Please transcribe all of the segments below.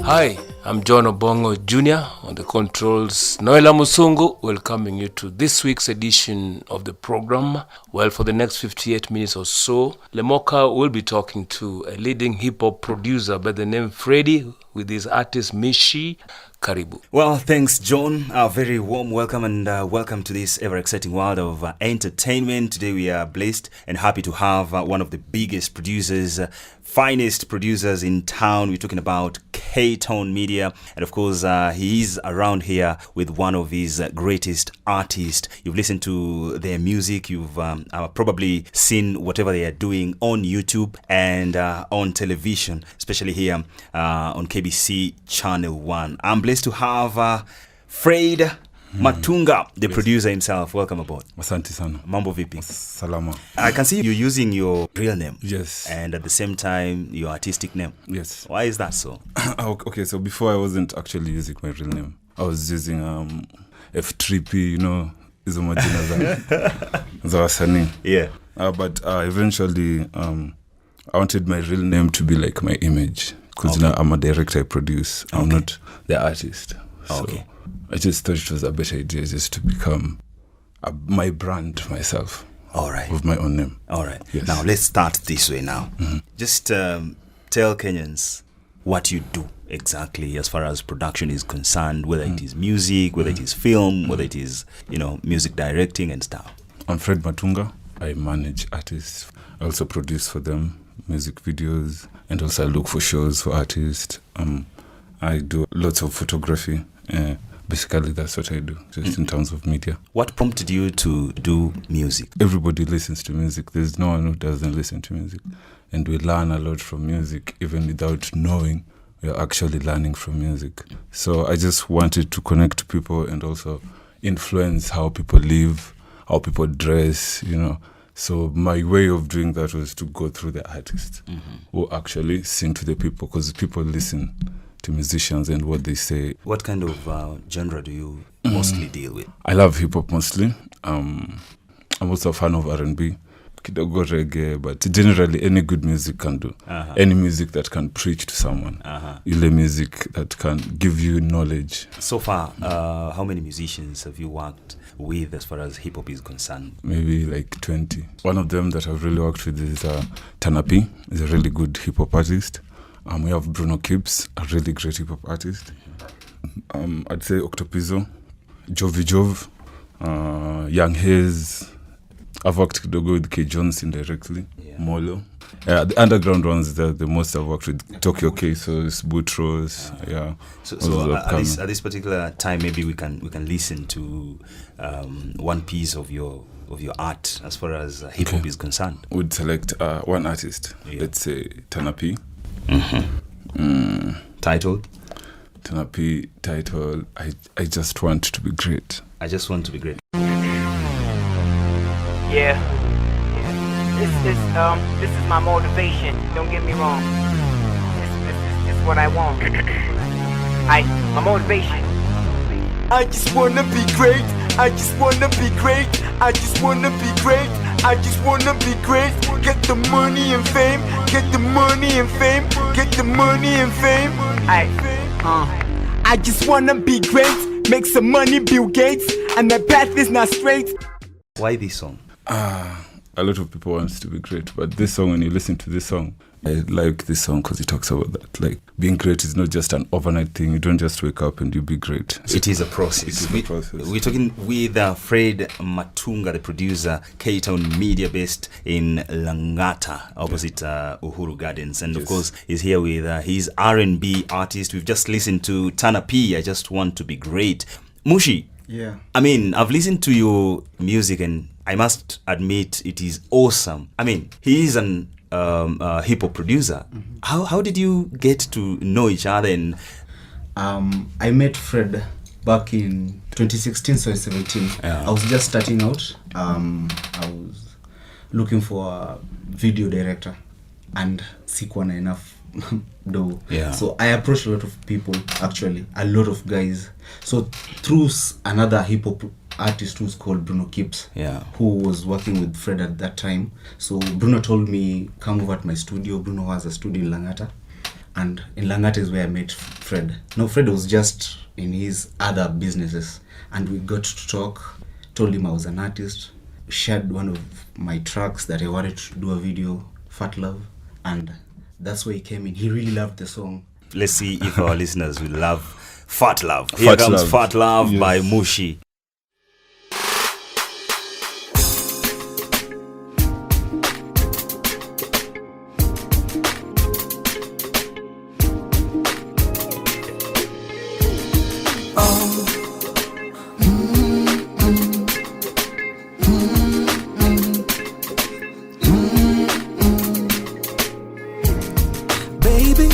Hi, I'm John Obongo Jr. on the controls. Noela Musungu welcoming you to this week's edition of the program. Well, for the next 58 minutes or so, Lemoka will be talking to a leading hip-hop producer by the name Freddy with his artist Mishi. Karibu. Well, thanks, John. A very warm welcome and welcome to this ever-exciting world of entertainment. Today we are blessed and happy to have one of the biggest producers, finest producers in town. We're talking about Taon Media. And of course, he is around here with one of his greatest artists. You've listened to their music. You've probably seen whatever they are doing on YouTube and on television, especially here on KBC Channel 1. I'm blessed to have Fred Matunga, the producer himself. Welcome aboard. Asante sana. Mambo vipi? Salama. I can see you're using your real name. Yes. And at the same time, your artistic name. Yes. Why is that so? Okay, so before I wasn't actually using my real name. I was using F3P, you know, hizo majina za wasanii. Yeah. But eventually, I wanted my real name to be like my image. Because you know, I'm a director, I produce. I'm not the artist. So I just thought it was a better idea just to become my brand myself. All right. With my own name. All right. Yes. Now, let's start this way now. Mm-hmm. Just tell Kenyans what you do exactly as far as production is concerned, whether it is music, whether it is film, whether it is, you know, music directing and stuff. I'm Fred Matunga. I manage artists. I also produce for them music videos, and also I look for shows for artists. I do lots of photography. Basically, that's what I do, just in terms of media. What prompted you to do music? Everybody listens to music. There's no one who doesn't listen to music. And we learn a lot from music, even without knowing we're actually learning from music. So I just wanted to connect to people and also influence how people live, how people dress, you know. So my way of doing that was to go through the artists who actually sing to the people, because people listen to musicians and what they say. What kind of genre do you mostly deal with? I love hip-hop mostly. I'm also a fan of R&B, kidogo reggae, but generally any good music can do. Any music that can preach to someone. Ile music that can give you knowledge. So far, how many musicians have you worked with as far as hip-hop is concerned? Maybe like 20. One of them that I've really worked with is Tanapi. He's a really good hip-hop artist. We have Bruno Kibbs, a really great hip-hop artist. I'd say Octopizzo, Jovi Jov, Young Hayes. I've worked with K. Jones indirectly, Molo. The underground ones, the most I've worked with. Tokyo Quesos, Boutros, So at this particular time, maybe we can listen to one piece of your art as far as hip-hop is concerned. We'd select one artist. Let's say Tanapi. Titled? Tanapi, title, I just want to be great. I just want to be great. Yeah. This is my motivation. Don't get me wrong. This is what I want. My motivation. I just wanna be great. I just wanna be great. I just wanna be great. I just wanna be great. Get the money and fame. Get the money and fame. Get the money and fame. I just wanna be great. Make some money, Bill Gates. And my path is not straight. Why this song? A lot of people want to be great, but this song, when you listen to this song, I like this song because it talks about that. Like, being great is not just an overnight thing. You don't just wake up and you be great. It is a process. We're talking with Fred Matunga, the producer, Taon Media, based in Langata, opposite Uhuru Gardens. And of course, he's here with his R&B artist. We've just listened to Tana P, I Just Want to Be Great. Mushi. Yeah. I mean, I've listened to your music and I must admit it is awesome. I mean, he is an hip-hop producer. How did you get to know each other? And I met Fred back in 2016, so 17. I was just starting out. I was looking for a video director and sikuwa na enough dough. So I approached a lot of people, actually, a lot of guys. So through another hip-hop artist who's called Bruno Kips, Yeah. who was working with Fred at that time. So Bruno told me, come over at my studio. Bruno has a studio in Langata, and in Langata is where I met Fred. No, Fred was just in his other businesses, and we got to talk. Told him I was an artist, shared one of my tracks that I wanted to do a video, Fat Love, and that's where he came in. He really loved the song. Let's see if our listeners will love Fat Love. Here Fat comes Love. Fat Love Yes. by Mushi. Baby,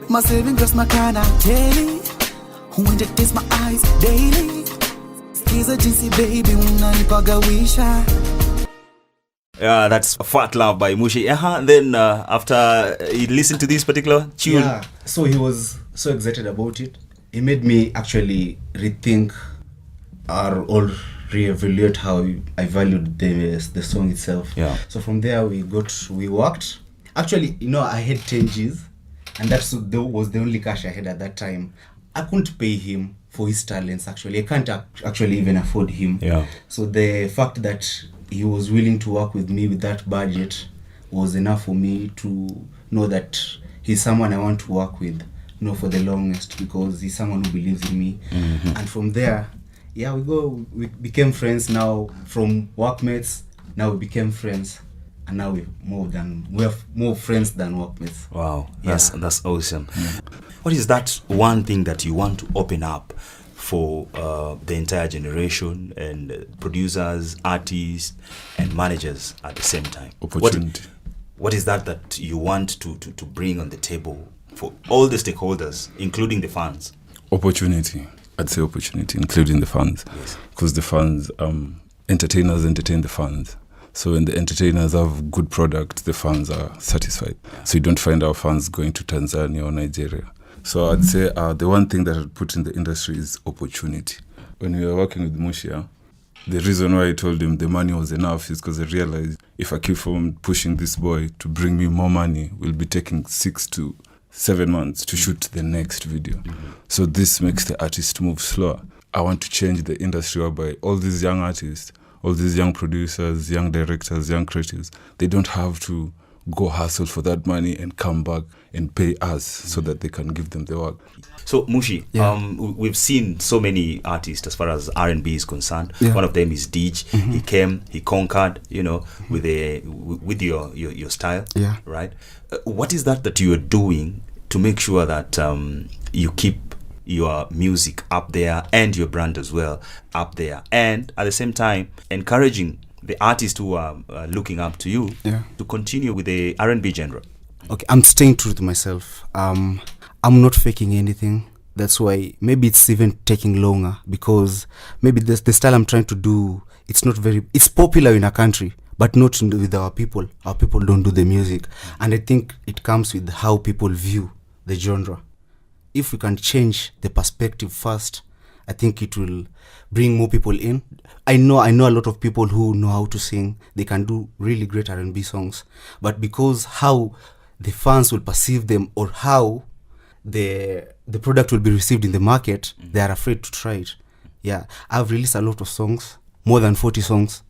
my saving grace makana daily. When it is my eyes daily. Skiza jinsi baby unanipagawisha. Yeah, that's Fat Love by Mushi. Then after you listen to this particular tune, Yeah, so he was so excited about it. It made me actually rethink or reevaluate how I valued the song itself. Yeah. So from there we worked. Actually, I had 10 G's, and that was the only cash I had at that time. I couldn't pay him for his talents. Actually, I can't actually even afford him. Yeah. So the fact that he was willing to work with me with that budget was enough for me to know that he's someone I want to work with, for the longest, because he's someone who believes in me. Mm-hmm. And from there, we became friends. Now from workmates, now we became friends, and now we have more friends than workmates. wow, Yeah. that's awesome. What is that one thing that you want to open up for the entire generation and producers, artists, and managers at the same time? Opportunity. What is that you want to bring on the table for all the stakeholders, including the fans? Opportunity. I'd say opportunity, including the fans. Yes. Because the fans, entertainers entertain the fans. So when the entertainers have good product, the fans are satisfied. So you don't find our fans going to Tanzania or Nigeria. So I'd say the one thing that I'd put in the industry is opportunity. When we were working with Mushia, the reason why I told him the money was enough is because I realized if I keep on pushing this boy to bring me more money, we'll be taking 6 to 7 months to shoot the next video. So this makes the artist move slower. I want to change the industry whereby all these young artists, all these young producers, young directors, young creatives, they don't have to go hustle for that money and come back and pay us so that they can give them the work. So Mushi, Yeah. we've seen so many artists as far as R&B is concerned. Yeah. One of them is Deej. He came, he conquered, with your style. Yeah. Right. What is that you are doing to make sure that you keep your music up there and your brand as well up there, and at the same time encouraging the artists who are looking up to you to continue with the R&B genre? Okay, I'm staying true to myself. I'm not faking anything. That's why maybe it's even taking longer, because maybe the style I'm trying to do, it's popular in our country, but not with our people. Our people don't do the music. And I think it comes with how people view the genre. If we can change the perspective first, I think it will bring more people in. I know a lot of people who know how to sing. They can do really great R&B songs. But because how the fans will perceive them, or how the product will be received in the market, they are afraid to try it. Yeah, I've released a lot of songs, more than 40 songs.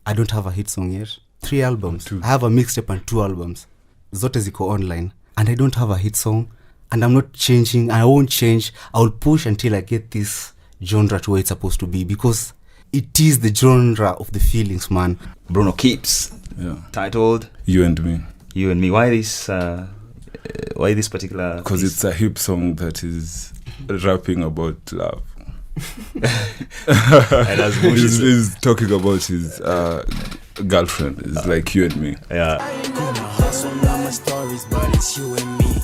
I don't have a hit song yet. 3 albums. I have a mixtape and 2 albums. Zote ziko online. And I don't have a hit song. And I'm not changing. I won't change. I will push until I get this genre to where it's supposed to be, because it is the genre of the feelings, man. Bruno Kips, titled You and Me. You and Me. Why this particular? Because it's a hip song that is rapping about love. And as Mushi He's talking about his girlfriend. It's like you and me. yeah. Hustle on my stories, but it's you and me.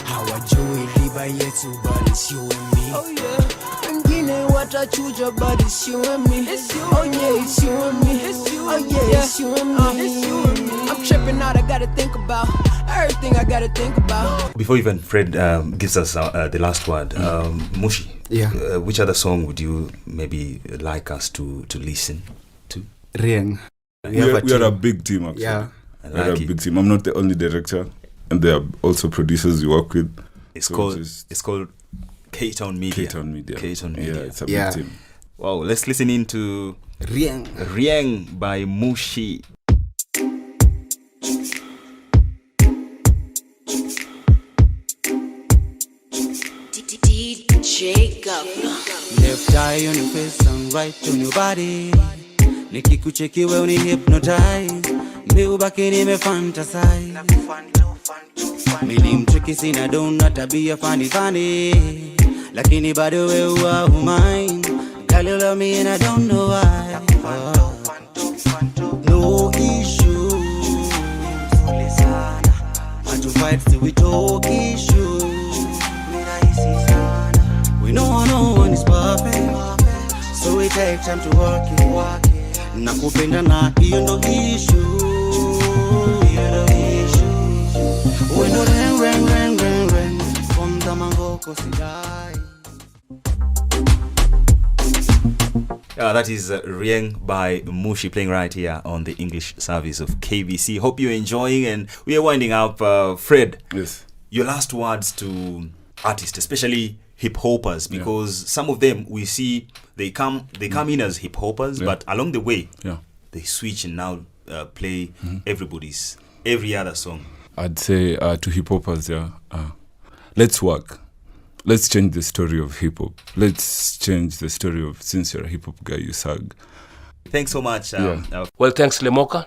How I do it, live by yetu, but it's you and me. Oh yeah. Wengine watachuja, but it's you and me. Oh yeah, it's you and me. Oh yeah, it's you and me. I'm tripping out, I gotta think about everything I gotta think about. Before even Fred gives us the last word, Mushi, Yeah. Which other song would you maybe like us to listen to? Rieng. We are a big team, actually. Yeah. We are a big team. I'm not the only director, and there are also producers we work with. It's called Taon Media. Taon Media. Yeah, it's a big team. Wow, let's listen into Rieng by Mushi. Jacob. Left eye on your face and right on your body. Nikikucheki we uni hypnotize. Mi ubaki nime fantasize. Mini mcheki sina dona tabia funny. Lakini bado we uwa mine. Girl you love me and I don't know why. No issues. Want to fight till we talk issues. We know no one is perfect, so we take time to work it. Nakupenda na hiyo ndo issue. We know ring from Tamangoko sidai. That is Rieng by Mushi, playing right here on the English service of KBC. Hope you're enjoying, and we are winding up. Fred, yes, your last words to artists, especially hip hoppers, because some of them we see they come in as hip hoppers, but along the way they switch and now play every other song. I'd say to hip hoppers, let's work. Let's change the story of hip hop. Let's change the story of, since you're a hip hop guy, you sag. Thanks so much. Well, thanks Lemoka.